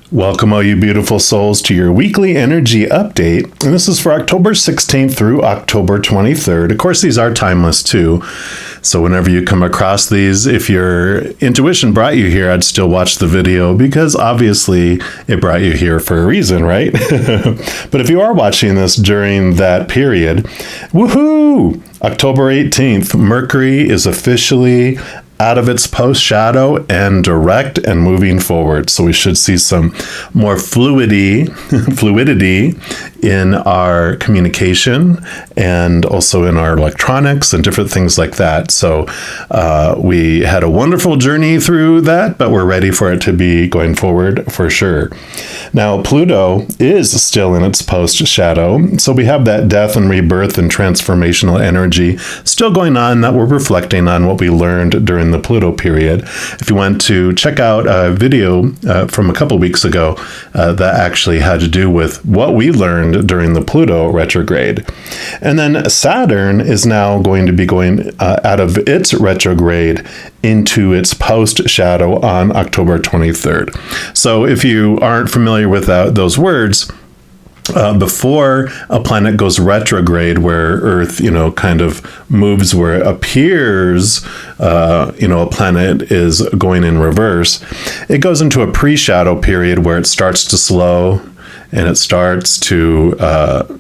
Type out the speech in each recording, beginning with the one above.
Welcome, all you beautiful souls, to your weekly energy update. And this is for October 16th through October 23rd. Of course, these are timeless too. So whenever you come across these, if your intuition brought you here, I'd still watch the video because obviously it brought you here for a reason, right? But if you are watching this during that period, woohoo! October 18th, Mercury is officially out of its post shadow and direct and moving forward. So we should see some more fluidity in our communication and also in our electronics and different things like that. So we had a wonderful journey through that, but we're ready for it to be going forward for sure. Now, Pluto is still in its post shadow. So we have that death and rebirth and transformational energy still going on that we're reflecting on what we learned during the Pluto period. If you want to check out a video from a couple weeks ago that actually had to do with what we learned during the Pluto retrograde. And then Saturn is now going to be going out of its retrograde into its post shadow on October 23rd. So if you aren't familiar with those words, before a planet goes retrograde, where Earth, kind of moves where it appears, a planet is going in reverse, it goes into a pre-shadow period where it starts to slow and it starts to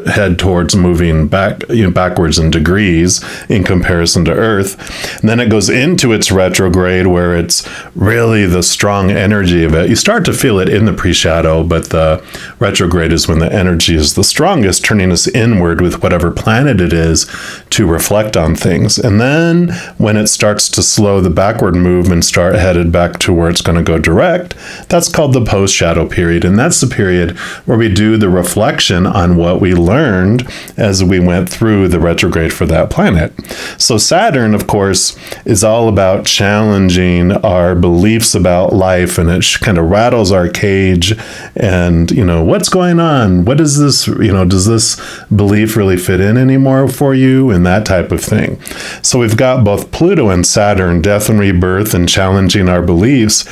head towards moving backwards in degrees in comparison to Earth. And then it goes into its retrograde where it's really the strong energy of it. You start to feel it in the pre-shadow, but the retrograde is when the energy is the strongest, turning us inward with whatever planet it is to reflect on things. And then when it starts to slow the backward move and start headed back to where it's going to go direct, that's called the post-shadow period. And that's the period where we do the reflection on what we learned as we went through the retrograde for that planet. So Saturn, of course, is all about challenging our beliefs about life, and it kind of rattles our cage and, what's going on? What is this? Does this belief really fit in anymore for you? And that type of thing. So we've got both Pluto and Saturn, death and rebirth, and challenging our beliefs,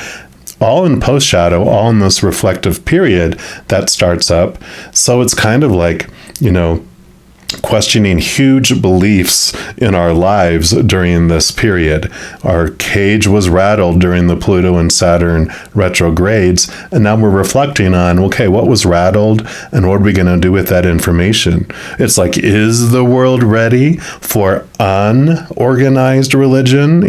all in post-shadow, all in this reflective period that starts up. So it's kind of like, questioning huge beliefs in our lives during this period. Our cage was rattled during the Pluto and Saturn retrogrades, and now we're reflecting on, okay, what was rattled and what are we going to do with that information? It's like, is the world ready for unorganized religion?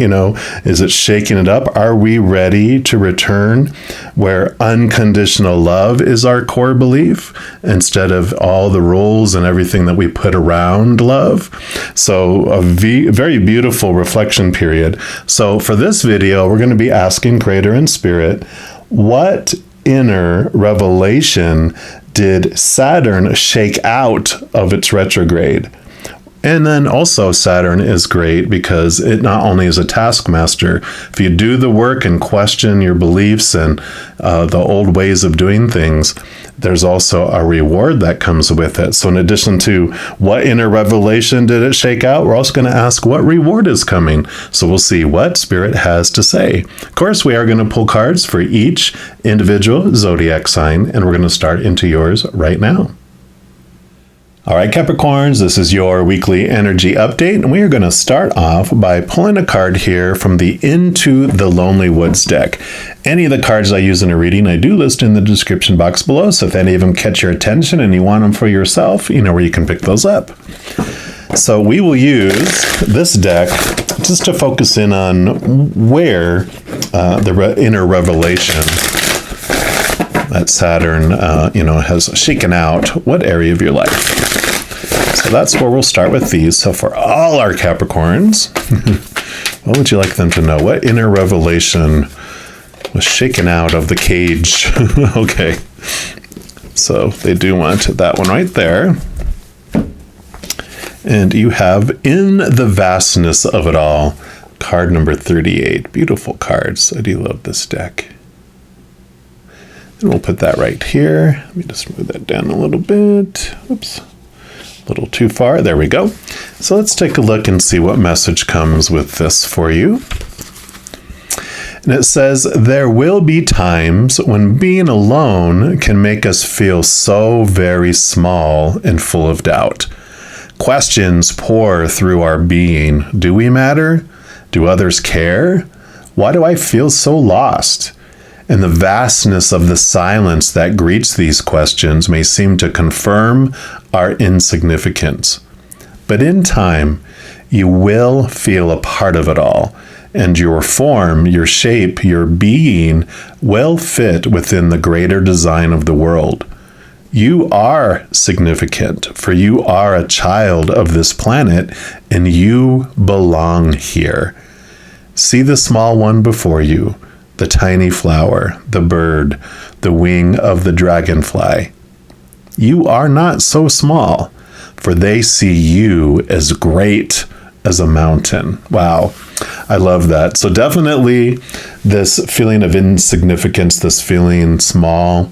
Is it shaking it up? Are we ready to return where unconditional love is our core belief instead of all the rules and everything that we put around love? So a very beautiful reflection period. So for this video, we're going to be asking Creator and Spirit, what inner revelation did Saturn shake out of its retrograde? And then also Saturn is great because it not only is a taskmaster. If you do the work and question your beliefs and the old ways of doing things, there's also a reward that comes with it. So in addition to what inner revelation did it shake out, we're also going to ask what reward is coming. So we'll see what Spirit has to say. Of course, we are going to pull cards for each individual zodiac sign, and we're going to start into yours right now. All right, Capricorns, this is your weekly energy update, and we are going to start off by pulling a card here from the Into the Lonely Woods deck. Any of the cards I use in a reading, I do list in the description box below, so if any of them catch your attention and you want them for yourself, you know where you can pick those up. So we will use this deck just to focus in on where the inner revelation that Saturn, has shaken out, what area of your life. So that's where we'll start with these. So for all our Capricorns, what would you like them to know? What inner revelation was shaken out of the cage? Okay. So they do want that one right there. And you have In the Vastness of It All, card number 38. Beautiful cards. I do love this deck. And we'll put that right here. Let me just move that down a little bit. Oops. A little too far. There we go. So let's take a look and see what message comes with this for you. And it says, there will be times when being alone can make us feel so very small and full of doubt. Questions pour through our being. Do we matter? Do others care? Why do I feel so lost? And the vastness of the silence that greets these questions may seem to confirm our insignificance. But in time, you will feel a part of it all, and your form, your shape, your being will fit within the greater design of the world. You are significant, for you are a child of this planet, and you belong here. See the small one before you, the tiny flower, the bird, the wing of the dragonfly. You are not so small, for they see you as great as a mountain. Wow, I love that. So definitely this feeling of insignificance, this feeling small,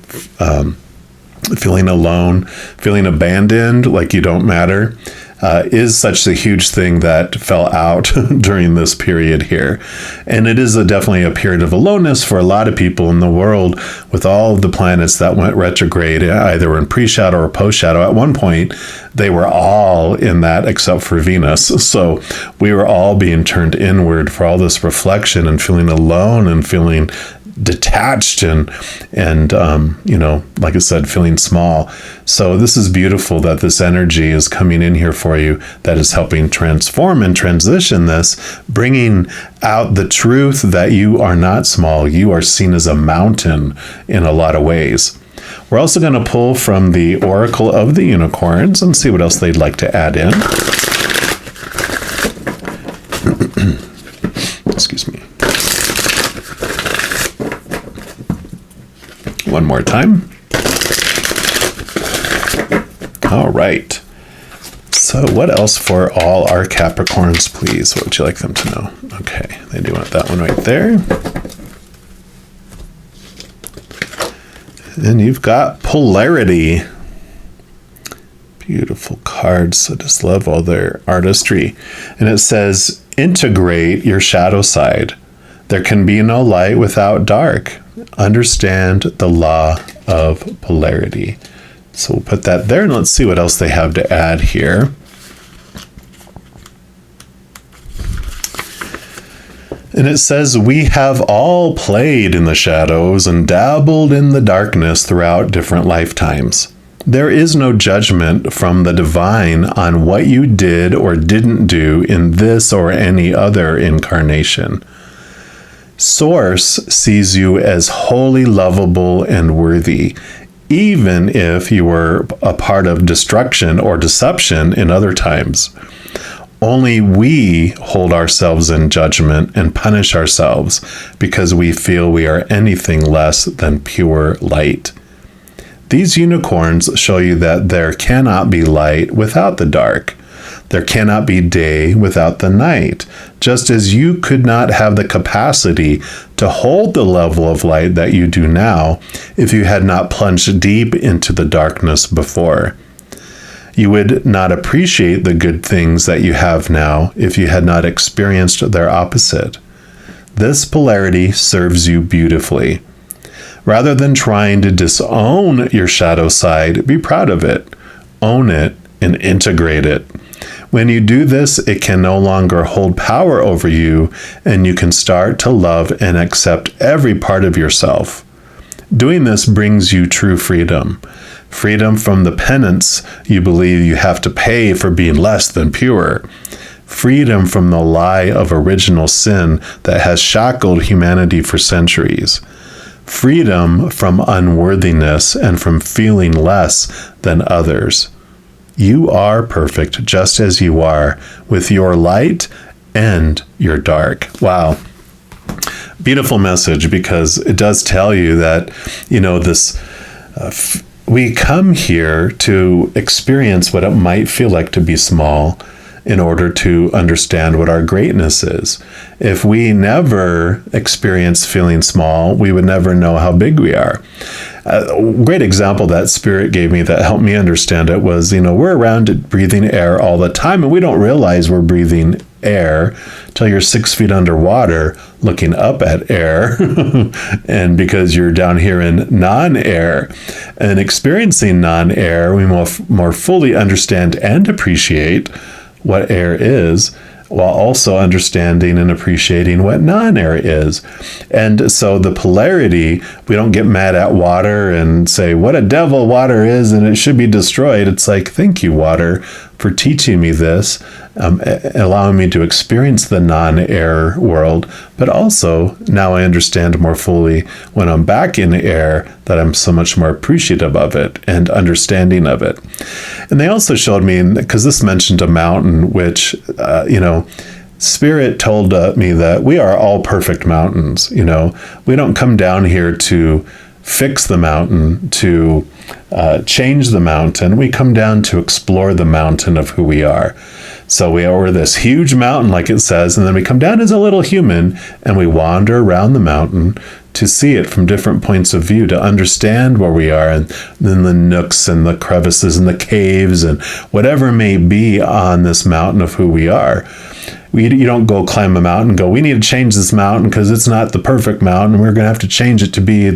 feeling alone, feeling abandoned, like you don't matter, is such a huge thing that fell out during this period here. And it is definitely a period of aloneness for a lot of people in the world, with all of the planets that went retrograde, either in pre-shadow or post-shadow. At one point, they were all in that except for Venus. So we were all being turned inward for all this reflection and feeling alone and feeling detached and like I said, feeling small. So this is beautiful that this energy is coming in here for you, that is helping transform and transition this, bringing out the truth that you are not small. You are seen as a mountain in a lot of ways. We're also going to pull from the Oracle of the Unicorns and see what else they'd like to add in. Excuse me. One more time. All right. So what else for all our Capricorns, please? What would you like them to know? Okay, they do want that one right there. And you've got polarity. Beautiful cards. I just love all their artistry. And it says, integrate your shadow side. There can be no light without dark. Understand the law of polarity. So we'll put that there, and let's see what else they have to add here. And it says, we have all played in the shadows and dabbled in the darkness throughout different lifetimes. There is no judgment from the divine on what you did or didn't do in this or any other incarnation. Source sees you as wholly lovable and worthy, even if you were a part of destruction or deception in other times. Only we hold ourselves in judgment and punish ourselves because we feel we are anything less than pure light. These unicorns show you that there cannot be light without the dark. There cannot be day without the night, just as you could not have the capacity to hold the level of light that you do now if you had not plunged deep into the darkness before. You would not appreciate the good things that you have now if you had not experienced their opposite. This polarity serves you beautifully. Rather than trying to disown your shadow side, be proud of it, own it, and integrate it. When you do this, it can no longer hold power over you, and you can start to love and accept every part of yourself. Doing this brings you true freedom. Freedom from the penance you believe you have to pay for being less than pure. Freedom from the lie of original sin that has shackled humanity for centuries. Freedom from unworthiness and from feeling less than others. You are perfect just as you are, with your light and your dark. Wow. Beautiful message, because it does tell you that, we come here to experience what it might feel like to be small in order to understand what our greatness is. If we never experience feeling small, we would never know how big we are. A great example that Spirit gave me that helped me understand it was, we're around breathing air all the time, and we don't realize we're breathing air till you're 6 feet underwater looking up at air. And because you're down here in non-air and experiencing non-air, we more fully understand and appreciate what air is, while also understanding and appreciating what non-air is. And so the polarity, we don't get mad at water and say, what a devil water is and it should be destroyed. It's like, thank you, water, for teaching me this, allowing me to experience the non-air world. But also, now I understand more fully when I'm back in air that I'm so much more appreciative of it and understanding of it. And they also showed me, because this mentioned a mountain, which, Spirit told me that we are all perfect mountains. We don't come down here to fix the mountain, to change the mountain. We come down to explore the mountain of who we are. So we're this huge mountain, like it says, and then we come down as a little human and we wander around the mountain to see it from different points of view, to understand where we are, and then the nooks and the crevices and the caves and whatever may be on this mountain of who we are. You don't go climb a mountain and go, we need to change this mountain because it's not the perfect mountain. We're going to have to change it to be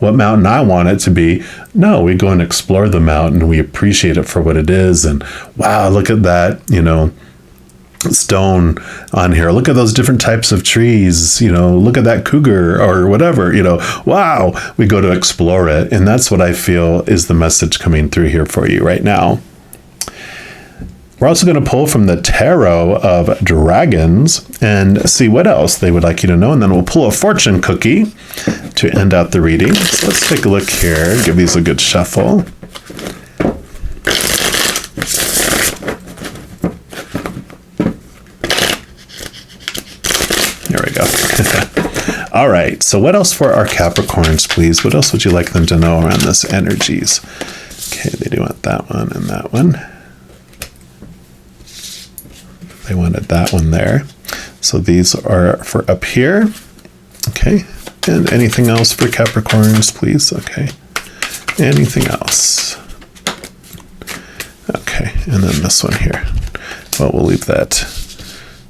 what mountain I want it to be. No, we go and explore the mountain. We appreciate it for what it is. And wow, look at that, stone on here. Look at those different types of trees. Look at that cougar or whatever. Wow, we go to explore it. And that's what I feel is the message coming through here for you right now. We're also going to pull from the Tarot of Dragons and see what else they would like you to know. And then we'll pull a fortune cookie to end out the reading. So let's take a look here. Give these a good shuffle. There we go. All right. So what else for our Capricorns, please? What else would you like them to know around this energies? Okay, they do want that one and that one. They wanted that one there. So these are for up here. Okay. And anything else for Capricorns, please? Okay. Anything else? Okay. And then this one here. Well, we'll leave that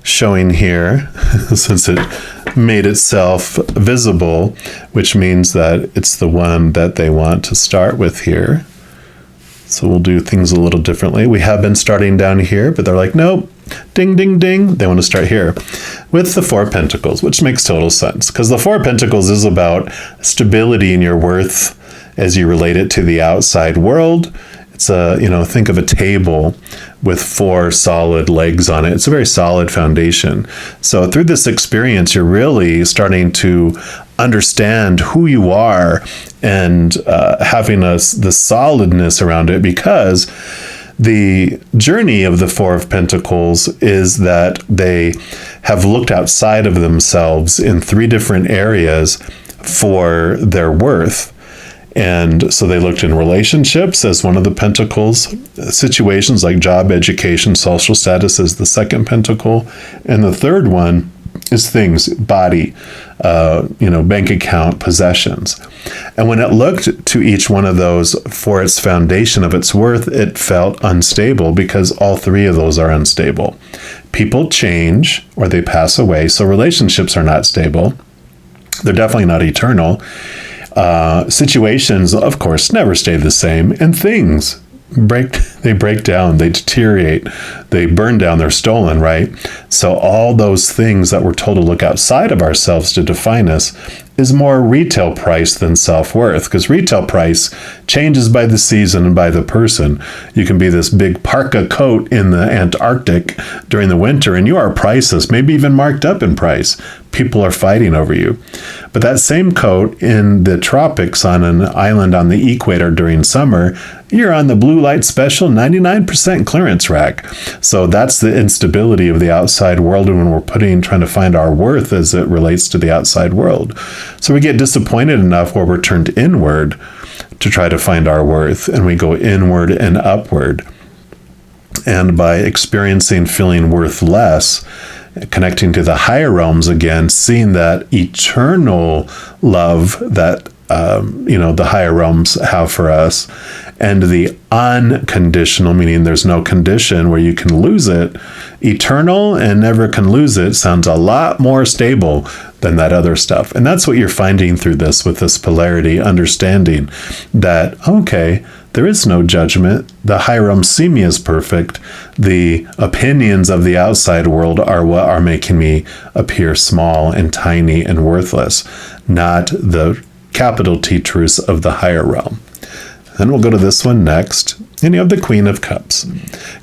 showing here since it made itself visible, which means that it's the one that they want to start with here. So we'll do things a little differently. We have been starting down here, but they're like, nope, ding, ding, ding. They want to start here with the Four of Pentacles, which makes total sense because the Four of Pentacles is about stability in your worth as you relate it to the outside world. It's think of a table with four solid legs on it. It's a very solid foundation. So through this experience, you're really starting to understand who you are and having the solidness around it, because the journey of the Four of Pentacles is that they have looked outside of themselves in three different areas for their worth. And so they looked in relationships as one of the pentacles, situations like job, education, social status as the second pentacle. And the third one is things, body, bank account, possessions. And when it looked to each one of those for its foundation of its worth, it felt unstable because all three of those are unstable. People change or they pass away. So relationships are not stable. They're definitely not eternal. Situations, of course, never stay the same, and things break down, they deteriorate, they burn down, they're stolen, right? So all those things that we're told to look outside of ourselves to define us is more retail price than self-worth, because retail price changes by the season and by the person. You can be this big parka coat in the Antarctic during the winter and you are priceless, maybe even marked up in price. People are fighting over you. But that same coat in the tropics on an island on the equator during summer, you're on the blue light special 99% clearance rack. So that's the instability of the outside world, and when we're trying to find our worth as it relates to the outside world. So we get disappointed enough where we're turned inward to try to find our worth, and we go inward and upward. And by experiencing feeling worth less, connecting to the higher realms again, seeing that eternal love that the higher realms have for us, And the unconditional, meaning there's no condition where you can lose it, eternal and never can lose it, sounds a lot more stable than that other stuff. And that's what you're finding through this, with this polarity, understanding that, okay, there is no judgment. The higher realms see me as perfect. The opinions of the outside world are what are making me appear small and tiny and worthless, not the capital T truths of the higher realm. Then we'll go to this one next. And you have the Queen of Cups.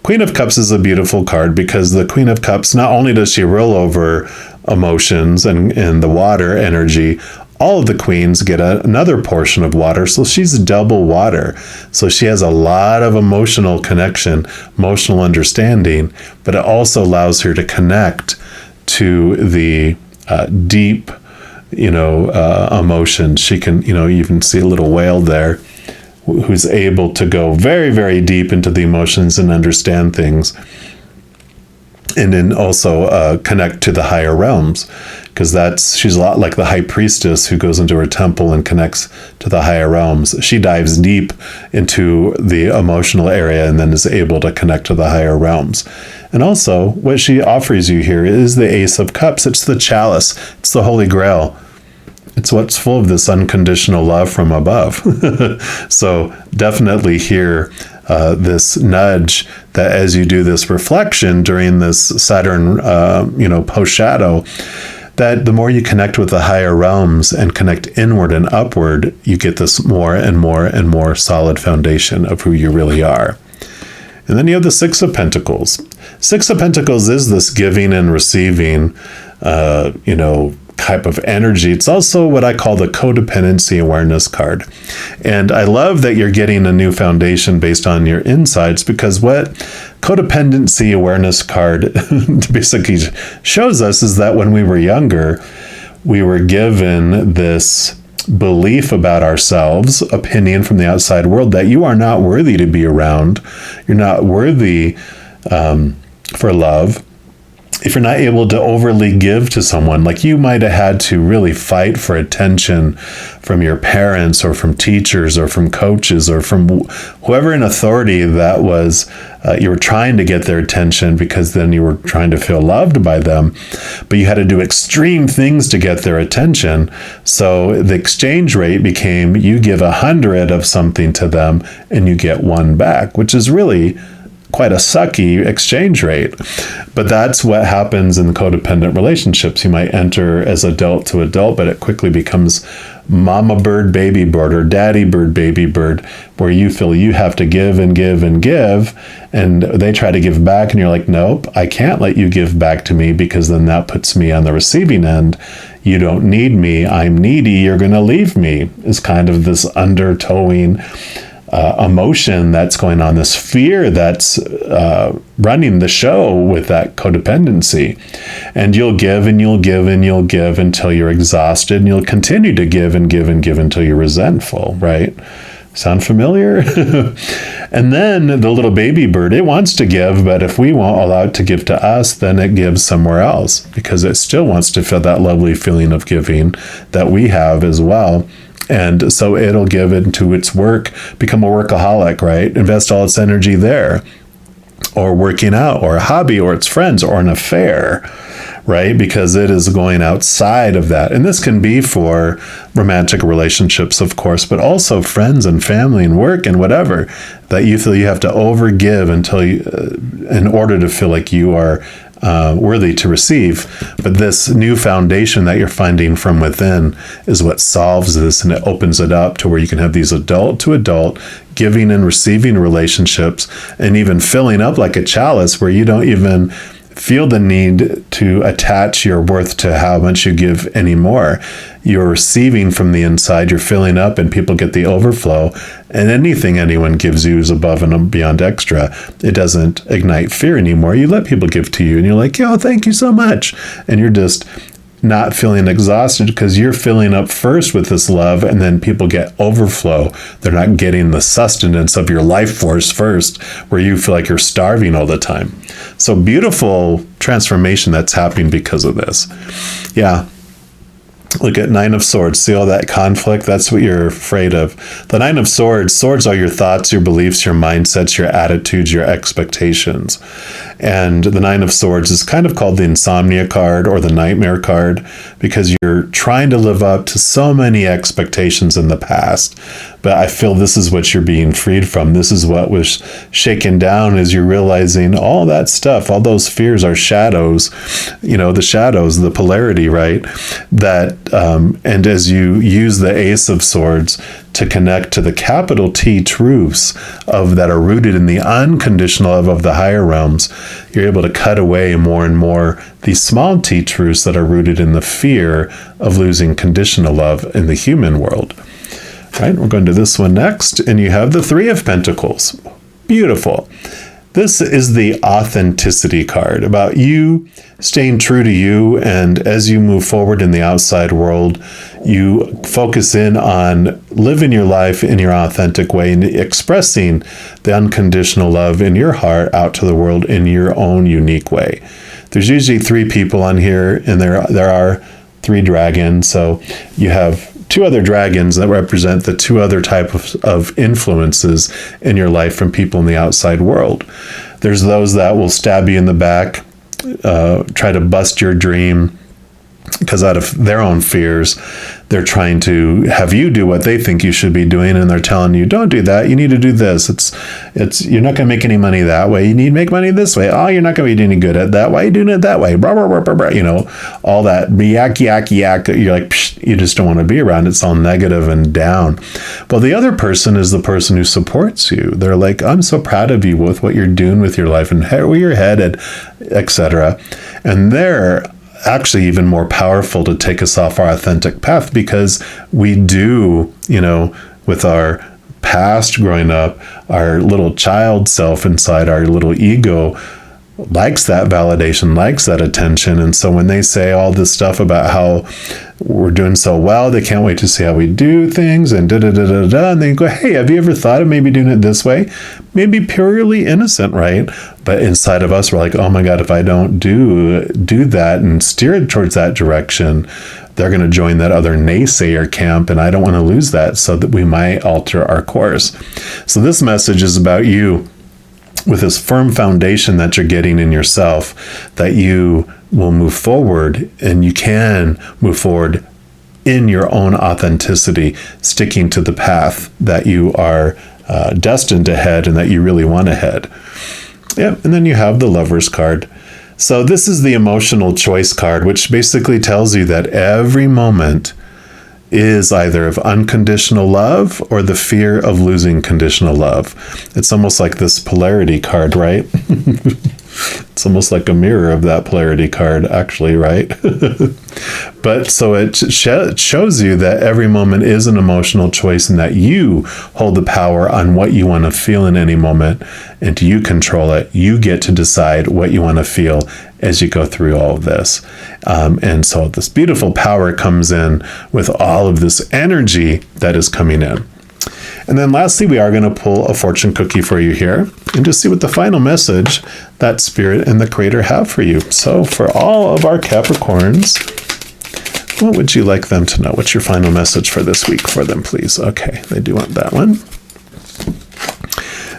Queen of Cups is a beautiful card because the Queen of Cups, not only does she rule over emotions and the water energy, all of the queens get another portion of water, so she's double water. So she has a lot of emotional connection, emotional understanding, but it also allows her to connect to the deep, emotions. She can, you even see a little whale there who's able to go very, very deep into the emotions and understand things. And then also connect to the higher realms, because she's a lot like the high priestess who goes into her temple and connects to the higher realms. She dives deep into the emotional area and then is able to connect to the higher realms. And also, what she offers you here is the Ace of Cups. It's the chalice. It's the Holy Grail. It's what's full of this unconditional love from above. So definitely here, this nudge that as you do this reflection during this Saturn, post-shadow, that the more you connect with the higher realms and connect inward and upward, you get this more and more and more solid foundation of who you really are. And then you have the Six of Pentacles. Six of Pentacles is this giving and receiving, type of energy. It's also what I call the codependency awareness card. And I love that you're getting a new foundation based on your insights, because what codependency awareness card basically shows us is that when we were younger, we were given this belief about ourselves, opinion from the outside world, that you are not worthy to be around. You're not worthy for love. If you're not able to overly give to someone, like you might have had to really fight for attention from your parents or from teachers or from coaches or from whoever in authority that was, you were trying to get their attention because then you were trying to feel loved by them, but you had to do extreme things to get their attention. So the exchange rate became you give 100 of something to them and you get 1 back, which is really quite a sucky exchange rate. But that's what happens in codependent relationships. You might enter as adult to adult, but it quickly becomes mama bird, baby bird, or daddy bird, baby bird, where you feel you have to give and give and give, and they try to give back, and you're like, nope, I can't let you give back to me, because then that puts me on the receiving end. You don't need me, I'm needy, you're going to leave me, is kind of this undertowing emotion that's going on, this fear that's running the show with that codependency. And you'll give and you'll give and you'll give until you're exhausted, and you'll continue to give and give and give until you're resentful, right? Sound familiar? And then the little baby bird, it wants to give, but if we won't allow it to give to us, then it gives somewhere else, because it still wants to feel that lovely feeling of giving that we have as well. And so it'll give into its work, become a workaholic, right? Invest all its energy there, or working out, or a hobby, or its friends, or an affair, right? Because it is going outside of that. And this can be for romantic relationships, of course, but also friends and family and work and whatever, that you feel you have to overgive until you, in order to feel like you are worthy to receive. But this new foundation that you're finding from within is what solves this, and it opens it up to where you can have these adult to adult giving and receiving relationships, and even filling up like a chalice where you don't even feel the need to attach your worth to how much you give anymore. You're receiving from the inside, you're filling up, and people get the overflow, and anything anyone gives you is above and beyond extra. It doesn't ignite fear anymore. You let people give to you, and you're like, yo, thank you so much. And you're just not feeling exhausted because you're filling up first with this love, and then people get overflow. They're not getting the sustenance of your life force first, where you feel like you're starving all the time. So beautiful transformation that's happening because of this. Yeah. Look at Nine of Swords. See all that conflict? That's what you're afraid of. The Nine of Swords, swords are your thoughts, your beliefs, your mindsets, your attitudes, your expectations. And the Nine of Swords is kind of called the insomnia card or the nightmare card because you're trying to live up to so many expectations in the past. But I feel this is what you're being freed from. This is what was shaken down as you're realizing all that stuff, all those fears are shadows, the shadows, the polarity, right? That, and as you use the Ace of Swords to connect to the capital T truths that are rooted in the unconditional love of the higher realms, you're able to cut away more and more these small T truths that are rooted in the fear of losing conditional love in the human world. Right, we're going to this one next, and you have the Three of Pentacles. Beautiful. This is the authenticity card, about you staying true to you, and as you move forward in the outside world, you focus in on living your life in your authentic way and expressing the unconditional love in your heart out to the world in your own unique way. There's usually 3 people on here, and there are 3 dragons, so you have 2 other dragons that represent the 2 other types of influences in your life from people in the outside world. There's those that will stab you in the back, try to bust your dream, because out of their own fears, they're trying to have you do what they think you should be doing, and they're telling you, don't do that, you need to do this. It's you're not going to make any money that way. You need to make money this way. Oh, you're not going to be any good at that. Why are you doing it that way? Blah, blah, blah, blah, blah. All that yak, yak, yak. You're like, psh, you just don't want to be around. It's all negative and down. Well, the other person is the person who supports you. They're like, I'm so proud of you with what you're doing with your life and where you're headed, etc. And they're actually even more powerful to take us off our authentic path, because we do, with our past growing up, our little child self inside, our little ego likes that validation, likes that attention. And so when they say all this stuff about how we're doing so well, they can't wait to see how we do things and da-da-da-da-da. And they go, hey, have you ever thought of maybe doing it this way? Maybe purely innocent, right? But inside of us, we're like, oh my God, if I don't do that and steer it towards that direction, they're going to join that other naysayer camp, and I don't want to lose that, so that we might alter our course. So this message is about you with this firm foundation that you're getting in yourself, that you will move forward, and you can move forward in your own authenticity, sticking to the path that you are destined to head and that you really want to head. Yeah, and then you have the Lover's card. So this is the emotional choice card, which basically tells you that every moment is either of unconditional love or the fear of losing conditional love. It's almost like this polarity card, right? It's almost like a mirror of that polarity card, actually, right? But so it shows you that every moment is an emotional choice, and that you hold the power on what you want to feel in any moment, and you control it. You get to decide what you want to feel as you go through all of this. And so this beautiful power comes in with all of this energy that is coming in. And then lastly, we are going to pull a fortune cookie for you here and just see what the final message that Spirit and the Creator have for you. So for all of our Capricorns, what would you like them to know? What's your final message for this week for them, please? Okay, they do want that one.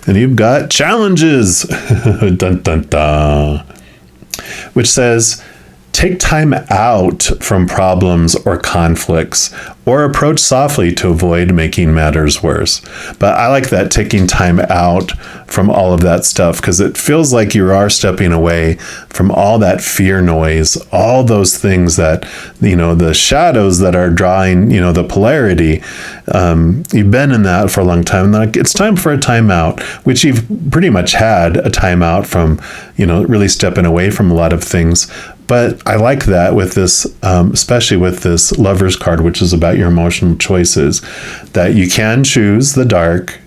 And you've got challenges, dun, dun, dun, which says, take time out from problems or conflicts, or approach softly to avoid making matters worse. But I like that, taking time out from all of that stuff, because it feels like you are stepping away from all that fear noise, all those things that, the shadows that are drawing, the polarity. You've been in that for a long time. Like, it's time for a timeout, which you've pretty much had a timeout from, really stepping away from a lot of things. But I like that with this, especially with this Lover's card, which is about your emotional choices, that you can choose the dark,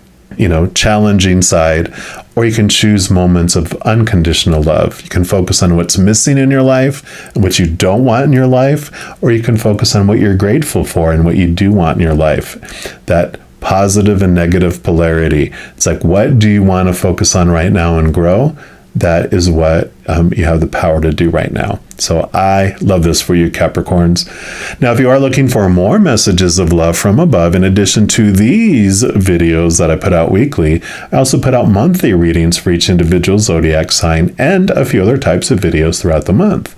challenging side, or you can choose moments of unconditional love. You can focus on what's missing in your life and what you don't want in your life, or you can focus on what you're grateful for and what you do want in your life. That positive and negative polarity. It's like, what do you want to focus on right now and grow? that is what you have the power to do right now. So I love this for you, Capricorns. Now, if you are looking for more messages of love from above, in addition to these videos that I put out weekly, I also put out monthly readings for each individual zodiac sign and a few other types of videos throughout the month.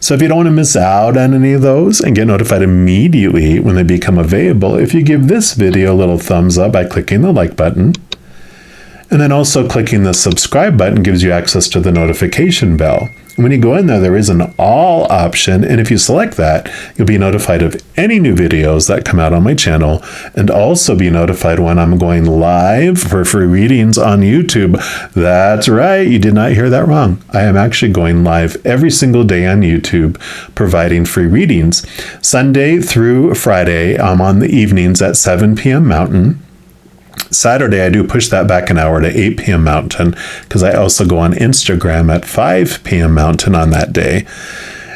So if you don't want to miss out on any of those and get notified immediately when they become available, if you give this video a little thumbs up by clicking the like button, and then also clicking the subscribe button gives you access to the notification bell. When you go in there is an all option, and if you select that, you'll be notified of any new videos that come out on my channel, and also be notified when I'm going live for free readings on YouTube. That's right, you did not hear that wrong. I am actually going live every single day on YouTube, providing free readings. Sunday through Friday, I'm on the evenings at 7 p.m. Mountain. Saturday, I do push that back an hour to 8 p.m. Mountain, because I also go on Instagram at 5 p.m. Mountain on that day.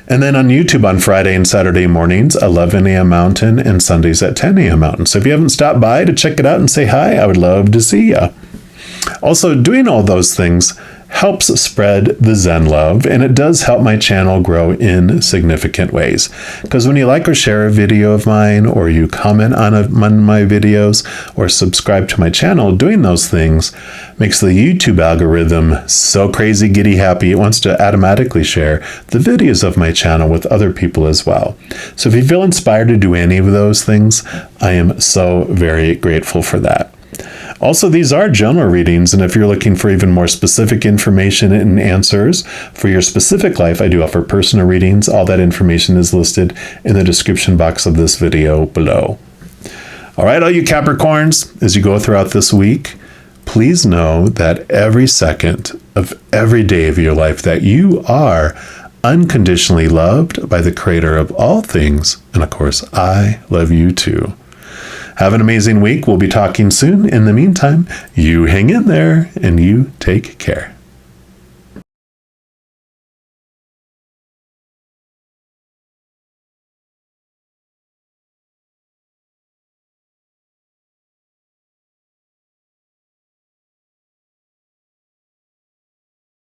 And then on YouTube on Friday and Saturday mornings, 11 a.m. Mountain, and Sundays at 10 a.m. Mountain. So if you haven't stopped by to check it out and say hi, I would love to see you. Also, doing all those things helps spread the Zen love, and it does help my channel grow in significant ways. Because when you like or share a video of mine, or you comment on my videos, or subscribe to my channel, doing those things makes the YouTube algorithm so crazy giddy happy it wants to automatically share the videos of my channel with other people as well. So if you feel inspired to do any of those things, I am so very grateful for that. Also, these are general readings, and if you're looking for even more specific information and answers for your specific life, I do offer personal readings. All that information is listed in the description box of this video below. All right, all you Capricorns, as you go throughout this week, please know that every second of every day of your life that you are unconditionally loved by the Creator of all things, and of course, I love you too. Have an amazing week. We'll be talking soon. In the meantime, you hang in there and you take care.